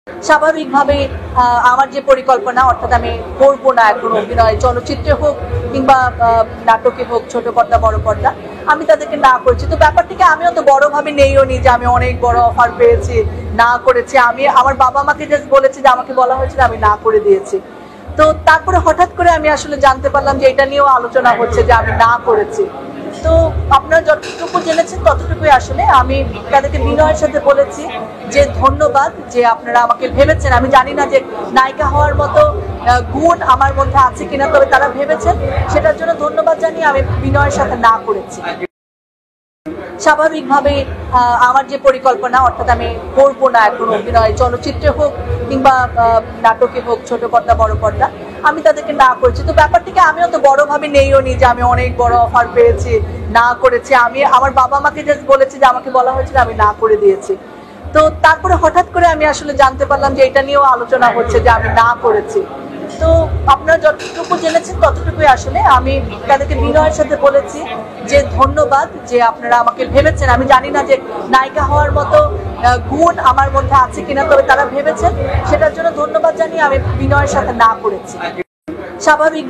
স্বাভাবিকভাবে আমার যে পরিকল্পনা, অর্থাৎ আমি করবো না এখন অভিনয়, চলচ্চিত্রে হোক কিংবা নাটকে হোক, ছোট পর্দা বড় পর্দা, আমি তাদেরকে না করেছি। তো ব্যাপারটিকে আমিও তো বড়ভাবে নেইও নি যে আমি অনেক বড় অফার পেয়েছি, না করেছি। আমি আমার বাবা মাকে জাস্ট বলেছি যে আমাকে বলা হয়েছিল, আমি না করে দিয়েছি। তো তারপরে হঠাৎ করে আমি আসলে জানতে পারলাম যে এটা নিয়েও আলোচনা হচ্ছে যে আমি না করেছি। তো আপনারা যতটুকু জেনেছেন ততটুকুই। আসলে আমি তাদেরকে বিনয়ের সাথে বলেছি যে ধন্যবাদ যে আপনারা আমাকে ভেবেছেন। আমি জানি না যে নায়িকা হওয়ার মতো গুণ আমার মধ্যে আছে কিনা, তবে তারা ভেবেছেন, সেটার জন্য ধন্যবাদ জানিয়ে আমি বিনয়ের সাথে না করেছি। স্বাভাবিকভাবে আমার যে পরিকল্পনা, অর্থাৎ আমি করবো না এখন অভিনয়, চলচ্চিত্রে হোক কিংবা নাটকে হোক, ছোট পর্দা বড় পর্দা, আমি তাদেরকে না করেছি। তো ব্যাপারটিকে আমিও তো বড়ভাবে নেইও নি যে আমি অনেক বড় অফার পেয়েছি, না করেছি। আমি আমার বাবা মাকে জাস্ট বলেছি যে আমাকে বলা হয়েছিল, আমি না করে দিয়েছি। তো তারপরে হঠাৎ করে আমি আসলে জানতে পারলাম যে এটা নিয়েও আলোচনা হচ্ছে যে আমি না করেছি। তো আপনারা যতটুকু জেনেছেন ততটুকুই। আসলে আমি তাদেরকে বিনয়ের সাথে বলেছি যে ধন্যবাদ যে আপনারা আমাকে ভেবেছেন। আমি জানি না যে নায়িকা হওয়ার মতো গুণ আমার মধ্যে আছে কিনা, তবে তারা ভেবেছেন, সেটার জন্য ধন্যবাদ জানিয়ে আমি বিনয়ের সাথে না করেছি। স্বাভাবিক